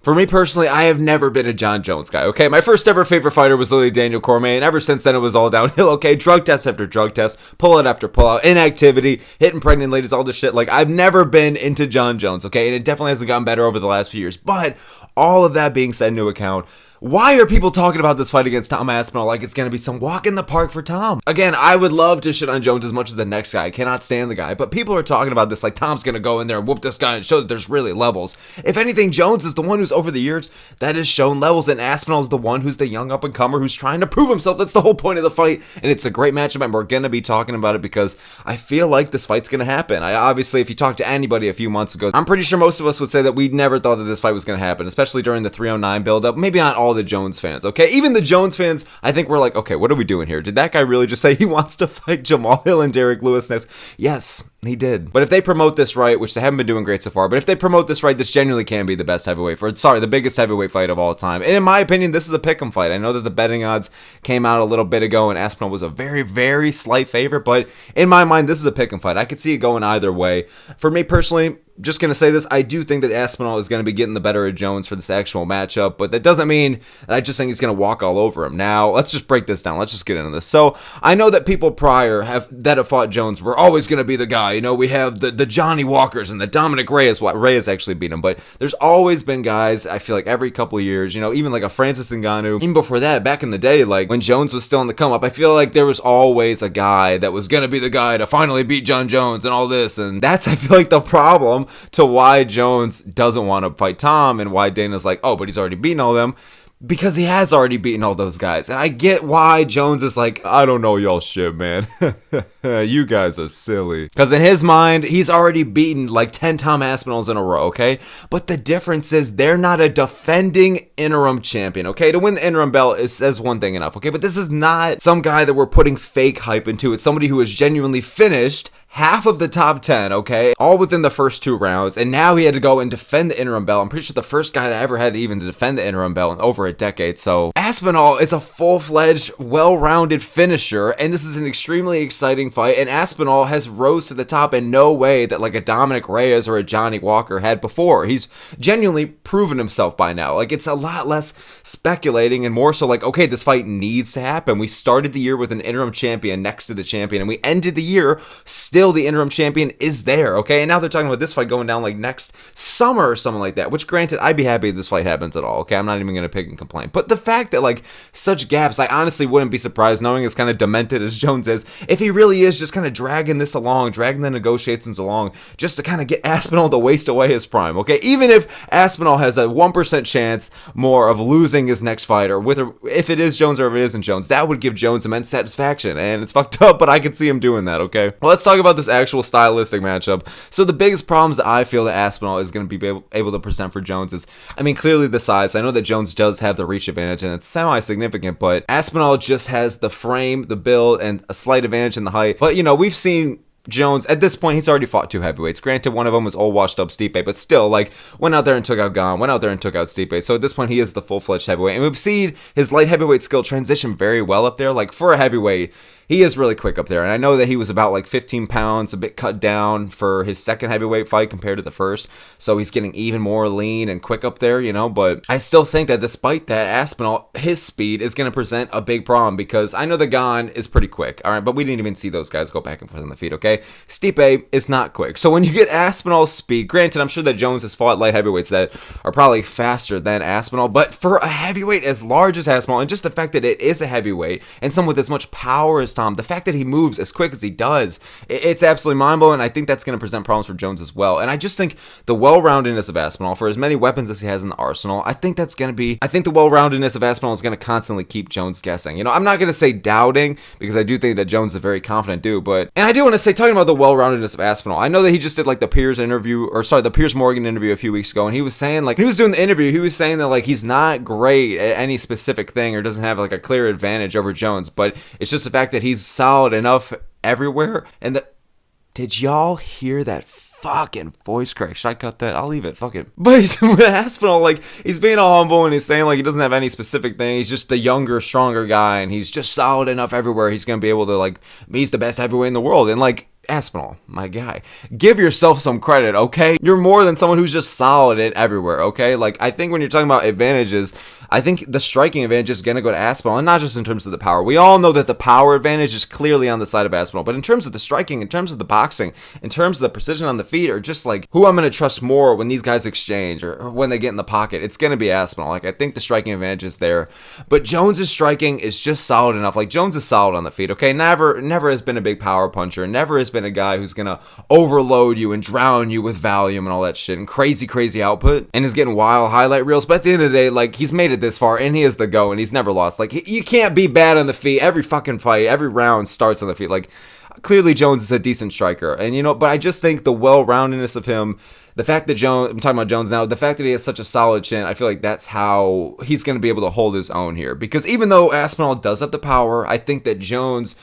For me personally, I have never been a John Jones guy, okay? My first ever favorite fighter was literally Daniel Cormier, and ever since then it was all downhill, okay? Drug test after drug test, pull-out after pull-out, inactivity, hitting pregnant ladies, all this shit. Like, I've never been into John Jones, okay? And it definitely hasn't gotten better over the last few years. But all of that being said into account, why are people talking about this fight against Tom Aspinall like it's going to be some walk in the park for Tom? Again, I would love to shit on Jones as much as the next guy. I cannot stand the guy. But people are talking about this like Tom's going to go in there and whoop this guy and show that there's really levels. If anything, Jones is the one who's over the years that has shown levels, and Aspinall is the one who's the young up-and-comer who's trying to prove himself. That's the whole point of the fight, and it's a great matchup, and we're going to be talking about it because I feel like this fight's going to happen. Obviously, if you talk to anybody a few months ago, I'm pretty sure most of us would say that we never thought that this fight was going to happen, especially during the 309 build-up. Maybe not all the Jones fans. Okay, even the Jones fans, I think we're like, okay, what are we doing here? Did that guy really just say he wants to fight Jamal Hill and Derek Lewis next? Yes, he did. But if they promote this right, which they haven't been doing great so far, but if they promote this right, this genuinely can be the best heavyweight the biggest heavyweight fight of all time. And in my opinion, this is a pick'em fight. I know that the betting odds came out a little bit ago and Aspinall was a very, very slight favorite, but in my mind, this is a pick'em fight. I could see it going either way. For me personally, just going to say this, I do think that Aspinall is going to be getting the better of Jones for this actual matchup, but that doesn't mean that I just think he's going to walk all over him. Now, let's just break this down. Let's just get into this. So, I know that people prior that have fought Jones were always going to be the guy. You know, we have the Johnny Walkers and the Dominic Reyes. Well, Reyes actually beat him, but there's always been guys, I feel like every couple of years, you know, even like a Francis Ngannou, even before that, back in the day, like when Jones was still on the come up, I feel like there was always a guy that was going to be the guy to finally beat John Jones and all this, and that's, I feel like, the problem to why Jones doesn't want to fight Tom and why Dana's like, oh, but he's already beaten all of them. Because he has already beaten all those guys. And I get why Jones is like, I don't know y'all shit, man. You guys are silly. Because in his mind, he's already beaten like 10 Tom Aspinalls in a row, okay? But the difference is they're not a defending interim champion, okay? To win the interim belt is one thing enough, okay? But this is not some guy that we're putting fake hype into. It's somebody who has genuinely finished half of the top 10, okay? All within the first 2 rounds. And now he had to go and defend the interim belt. I'm pretty sure the first guy that ever had to even defend the interim belt in over a decade. So Aspinall is a full-fledged, well-rounded finisher. And this is an extremely exciting fight. And Aspinall has rose to the top in no way that like a Dominic Reyes or a Johnny Walker had before. He's genuinely proven himself by now. Like, it's a lot less speculating and more so like, okay, this fight needs to happen. We started the year with an interim champion next to the champion, and we ended the year still the interim champion is there, okay? And now they're talking about this fight going down like next summer or something like that, which granted, I'd be happy if this fight happens at all, okay? I'm not even going to pick and complain. But the fact that like such gaps, I honestly wouldn't be surprised, knowing as kind of demented as Jones is, if he really is just kind of dragging this along, dragging the negotiations along, just to kind of get Aspinall to waste away his prime, okay? Even if Aspinall has a 1% chance more of losing his next fight, or if it is Jones or if it isn't Jones, that would give Jones immense satisfaction, and it's fucked up, but I could see him doing that, okay? Well, let's talk about this actual stylistic matchup. So the biggest problems that I feel that Aspinall is going to be able to present for Jones is, I mean, clearly the size. I know that Jones does have the reach advantage, and it's semi-significant, but Aspinall just has the frame, the build, and a slight advantage in the height. But, you know, we've seen Jones, at this point, he's already fought 2 heavyweights. Granted, one of them was old washed up Stipe, but still, like, went out there and took out Gane, went out there and took out Stipe. So at this point, he is the full-fledged heavyweight. And we've seen his light heavyweight skill transition very well up there. Like, for a heavyweight, he is really quick up there. And I know that he was about like 15 pounds, a bit cut down for his second heavyweight fight compared to the first. So he's getting even more lean and quick up there, you know. But I still think that despite that, Aspinall, his speed is going to present a big problem, because I know that Gane is pretty quick. All right, but we didn't even see those guys go back and forth on the feet, okay? Stipe is not quick. So when you get Aspinall's speed, granted, I'm sure that Jones has fought light heavyweights that are probably faster than Aspinall, but for a heavyweight as large as Aspinall, and just the fact that it is a heavyweight and someone with as much power as Tom, the fact that he moves as quick as he does, it's absolutely mind-blowing. I think that's going to present problems for Jones as well. And I just think the well-roundedness of Aspinall, for as many weapons as he has in the arsenal, I think the well-roundedness of Aspinall is going to constantly keep Jones guessing. You know, I'm not going to say doubting, because I do think that Jones is a very confident dude, and I do want to say, talking about the well-roundedness of Aspinall, I know that he just did like the Piers Morgan interview a few weeks ago, and he was saying, like, when he was doing the interview, he was saying that like he's not great at any specific thing or doesn't have like a clear advantage over Jones, but it's just the fact that he's solid enough everywhere. And did y'all hear that fucking voice crack? Should I cut that? I'll leave it. Fuck it. But with Aspinall, like, he's being all humble and he's saying like he doesn't have any specific thing. He's just the younger, stronger guy, and he's just solid enough everywhere. He's gonna be able to, like, he's the best heavyweight in the world. And like, Aspinall, my guy, give yourself some credit, okay? You're more than someone who's just solid in everywhere, okay? Like, I think when you're talking about advantages, I think the striking advantage is going to go to Aspinall, and not just in terms of the power. We all know that the power advantage is clearly on the side of Aspinall, but in terms of the striking, in terms of the boxing, in terms of the precision on the feet, or just like who I'm going to trust more when these guys exchange or when they get in the pocket, it's going to be Aspinall. Like, I think the striking advantage is there, but Jones's striking is just solid enough. Like, Jones is solid on the feet, okay? Never has been a big power puncher, never has been a guy who's going to overload you and drown you with Valium and all that shit and crazy output and is getting wild highlight reels. But at the end of the day, like, he's made it this far and he is the GOAT and he's never lost. Like, you can't be bad on the feet. Every fucking fight, every round starts on the feet. Like, clearly Jones is a decent striker, and but I just think the well-roundedness of him, the fact that I'm talking about Jones now, the fact that he has such a solid chin, I feel like that's how he's going to be able to hold his own here. Because even though Aspinall does have the power, I think that Jones,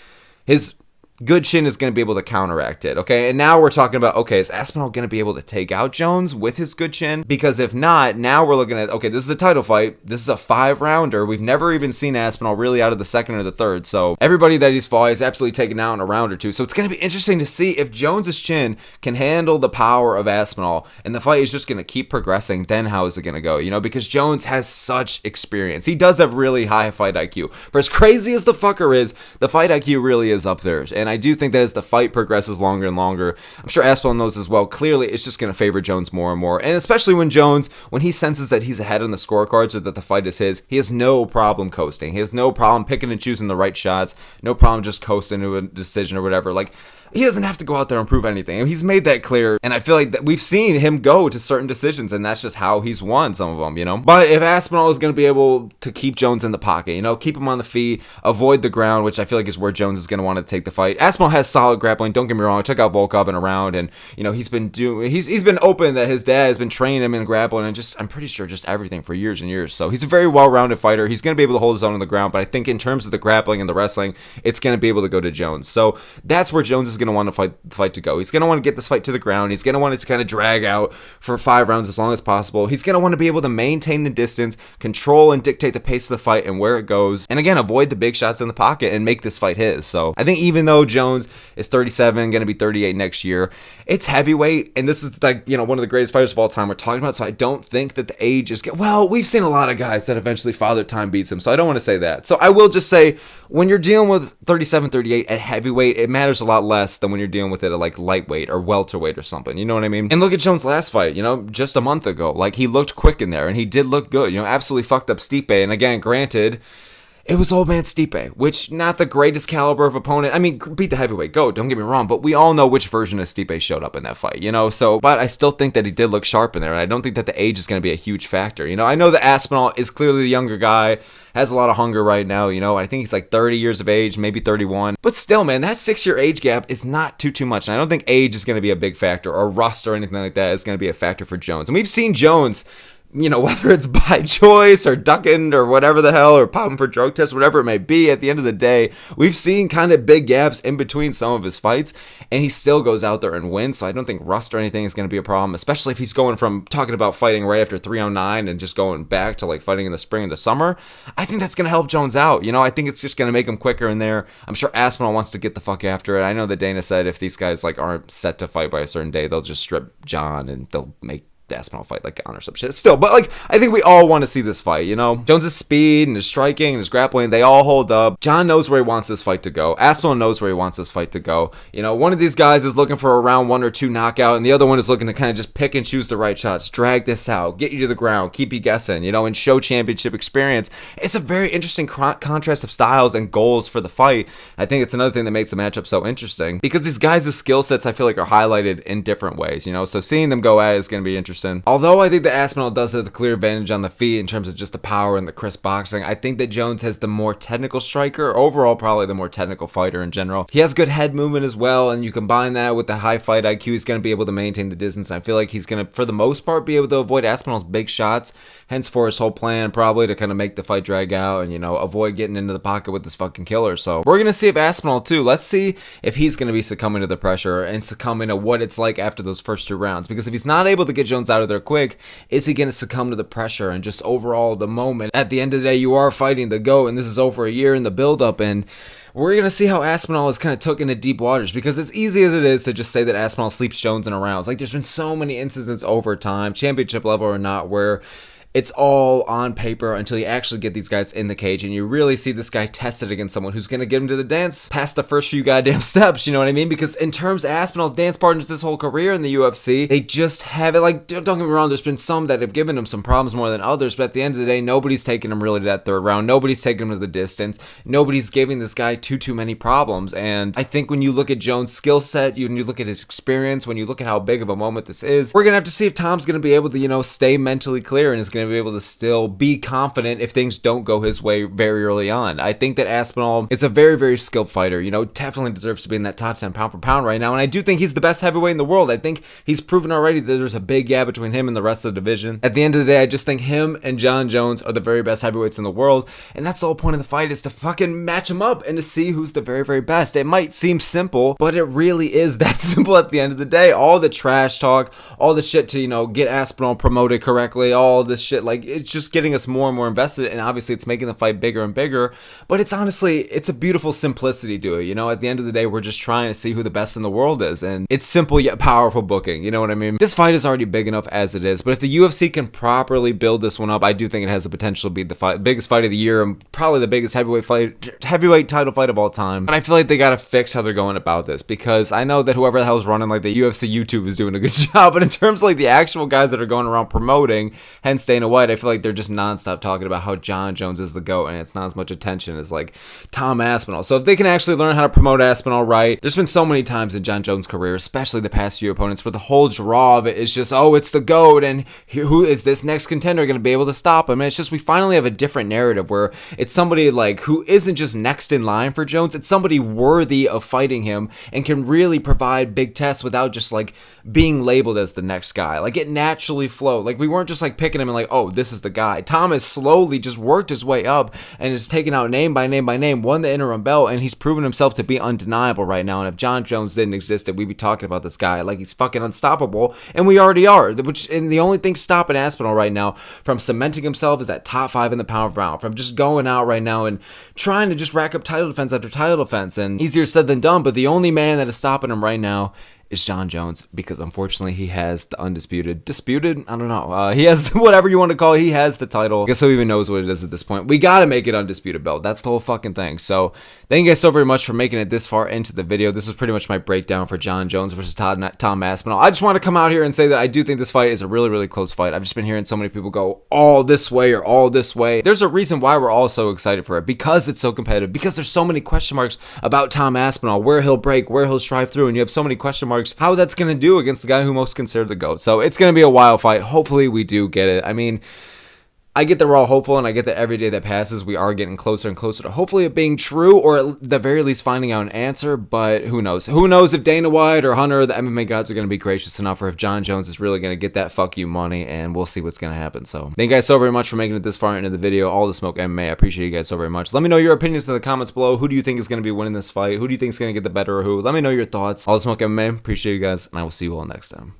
his good chin is going to be able to counteract it, okay? And now we're talking about, okay, is Aspinall going to be able to take out Jones with his good chin? Because if not, now we're looking at, okay, this is a title fight. This is a 5-rounder. We've never even seen Aspinall really out of the second or the third. So everybody that he's fought is absolutely taken out in a round or two. So it's going to be interesting to see if Jones's chin can handle the power of Aspinall and the fight is just going to keep progressing. Then how is it going to go? Because Jones has such experience. He does have really high fight IQ. For as crazy as the fucker is, the fight IQ really is up there. And I do think that as the fight progresses longer and longer, I'm sure Aspinall knows as well, clearly it's just going to favor Jones more and more. And especially when he senses that he's ahead on the scorecards or that the fight is his, he has no problem coasting. He has no problem picking and choosing the right shots, no problem just coasting to a decision or whatever. Like, he doesn't have to go out there and prove anything. He's made that clear, and I feel like that we've seen him go to certain decisions, and that's just how he's won some of them, But if Aspinall is going to be able to keep Jones in the pocket, keep him on the feet, avoid the ground, which I feel like is where Jones is going to want to take the fight. Aspinall has solid grappling, don't get me wrong. I took out Volkov in a round, and, he's been open that his dad has been training him in grappling, and I'm pretty sure just everything for years and years. So he's a very well-rounded fighter. He's going to be able to hold his own on the ground, but I think in terms of the grappling and the wrestling, it's going to be able to go to Jones. So that's where Jones is going to want to fight to go. He's going to want to get this fight to the ground. He's going to want it to kind of drag out for 5 rounds as long as possible. He's going to want to be able to maintain the distance, control and dictate the pace of the fight and where it goes, and again, avoid the big shots in the pocket and make this fight his. So I think even though Jones is 37, going to be 38 next year, it's heavyweight, and this is like, one of the greatest fighters of all time we're talking about, so I don't think that the age is well, we've seen a lot of guys that eventually Father Time beats him, so I don't want to say that. So I will just say, when you're dealing with 37, 38 at heavyweight, it matters a lot less than when you're dealing with it at like lightweight or welterweight or something, you know what I mean? And look at Jones' last fight, just a month ago, like, he looked quick in there, and he did look good, absolutely fucked up Stipe, and again, granted, it was old man Stipe, which not the greatest caliber of opponent. I mean, beat the heavyweight, go, don't get me wrong, but we all know which version of Stipe showed up in that fight, so, but I still think that he did look sharp in there, and I don't think that the age is going to be a huge factor, I know that Aspinall is clearly the younger guy, has a lot of hunger right now, I think he's like 30 years of age, maybe 31, but still, man, that 6-year age gap is not too much, and I don't think age is going to be a big factor, or rust or anything like that is going to be a factor for Jones, and we've seen Jones, whether it's by choice or ducking or whatever the hell, or popping for drug tests, whatever it may be, at the end of the day, we've seen kind of big gaps in between some of his fights, and he still goes out there and wins, so I don't think rust or anything is going to be a problem, especially if he's going from talking about fighting right after 309 and just going back to like fighting in the spring and the summer. I think that's going to help Jones out, I think it's just going to make him quicker in there. I'm sure Aspinall wants to get the fuck after it. I know that Dana said if these guys like aren't set to fight by a certain day, they'll just strip John and they'll make Aspinall fight like on or some shit. Still, but like, I think we all want to see this fight, Jones' speed and his striking and his grappling, they all hold up. John knows where he wants this fight to go. Aspinall knows where he wants this fight to go. One of these guys is looking for a round 1 or 2 knockout, and the other one is looking to kind of just pick and choose the right shots, drag this out, get you to the ground, keep you guessing, and show championship experience. It's a very interesting contrast of styles and goals for the fight. I think it's another thing that makes the matchup so interesting, because these guys' skill sets, I feel like, are highlighted in different ways, so seeing them go at it is going to be interesting. Although I think that Aspinall does have the clear advantage on the feet in terms of just the power and the crisp boxing, I think that Jones has the more technical striker, overall probably the more technical fighter in general. He has good head movement as well, and you combine that with the high fight IQ, he's going to be able to maintain the distance, and I feel like he's going to, for the most part, be able to avoid Aspinall's big shots, hence for his whole plan probably to kind of make the fight drag out and, avoid getting into the pocket with this fucking killer. So we're going to see if Aspinall too, let's see if he's going to be succumbing to the pressure and succumbing to what it's like after those first 2 rounds, because if he's not able to get Jones Jones out of there quick? Is he going to succumb to the pressure and just overall the moment? At the end of the day, you are fighting the GOAT, and this is over a year in the build-up, and we're going to see how Aspinall is kind of took into deep waters, because as easy as it is to just say that Aspinall sleeps Jones in a rounds, like there's been so many instances over time, championship level or not, where it's all on paper until you actually get these guys in the cage and you really see this guy tested against someone who's going to get him to the dance past the first few goddamn steps, you know what I mean? Because in terms of Aspinall's dance partners this whole career in the UFC, they just have it, like, don't get me wrong, there's been some that have given him some problems more than others, but at the end of the day, nobody's taking him really to that third round, nobody's taking him to the distance, nobody's giving this guy too many problems, and I think when you look at Jones' skill set, when you look at his experience, when you look at how big of a moment this is, we're going to have to see if Tom's going to be able to, you know, stay mentally clear and is going to be able to still be confident if things don't go his way very early on. I think that Aspinall is a very skilled fighter, you know, definitely deserves to be in that top 10 pound for pound right now, and I do think he's the best heavyweight in the world. I think he's proven already that there's a big gap between him and the rest of the division. At the end of the day, I just think him and Jon Jones are the very best heavyweights in the world, and that's the whole point of the fight, is to fucking match them up and to see who's the very best. It might seem simple, but it really is that simple at the end of the day. All the trash talk, all the shit to, you know, get Aspinall promoted correctly, all this shit, like, it's just getting us more and more invested, and obviously it's making the fight bigger and bigger, but it's honestly, it's a beautiful simplicity to it, you know? At the end of the day, we're just trying to see who the best in the world is, and it's simple yet powerful booking, you know what I mean? This fight is already big enough as it is, but if the UFC can properly build this one up, I do think it has the potential to be the biggest fight of the year, and probably the biggest heavyweight title fight of all time. And I feel like they gotta fix how they're going about this, because I know that whoever the hell's running like the UFC YouTube is doing a good job, but in terms of like the actual guys that are going around promoting, hence Dana White, I feel like they're just non-stop talking about how Jon Jones is the GOAT, and it's not as much attention as like Tom Aspinall. So if they can actually learn how to promote Aspinall right, there's been so many times in Jon Jones' career, especially the past few opponents, where the whole draw of it is just, oh, it's the GOAT, and who is this next contender going to be able to stop him? And it's just, we finally have a different narrative where it's somebody like who isn't just next in line for Jones, it's somebody worthy of fighting him and can really provide big tests without just like being labeled as the next guy. Like, it naturally flowed. Like, we weren't just like picking him and like, oh, this is the guy. Tom has slowly just worked his way up and is taken out name by name, won the interim belt, and he's proven himself to be undeniable right now. And if Jon Jones didn't exist, we'd be talking about this guy like he's fucking unstoppable, and we already are. And the only thing stopping Aspinall right now from cementing himself is that top 5 in the pound for pound, from just going out right now and trying to just rack up title defense after title defense. And easier said than done, but the only man that is stopping him right now is Jon Jones, because unfortunately he has the disputed, I don't know, he has whatever you want to call it, he has the title. I guess who even knows what it is at this point. We gotta make it undisputed belt, that's the whole fucking thing. So thank you guys so very much for making it this far into the video. This was pretty much my breakdown for Jon Jones versus Tom Aspinall. I just want to come out here and say that I do think this fight is a really close fight. I've just been hearing so many people go all this way or all this way. There's a reason why we're all so excited for it, because it's so competitive, because there's so many question marks about Tom Aspinall, where he'll break, where he'll strive through, and you have so many question marks how that's going to do against the guy who most considered the GOAT. So it's going to be a wild fight. Hopefully we do get it. I mean, I get that we're all hopeful, and I get that every day that passes, we are getting closer and closer to hopefully it being true, or at the very least finding out an answer, but who knows? Who knows if Dana White or Hunter or the MMA gods are going to be gracious enough, or if Jon Jones is really going to get that fuck you money, and we'll see what's going to happen. So thank you guys so very much for making it this far into the video. All the smoke MMA. I appreciate you guys so very much. Let me know your opinions in the comments below. Who do you think is going to be winning this fight? Who do you think is going to get the better of who? Let me know your thoughts. All the smoke MMA. Appreciate you guys, and I will see you all next time.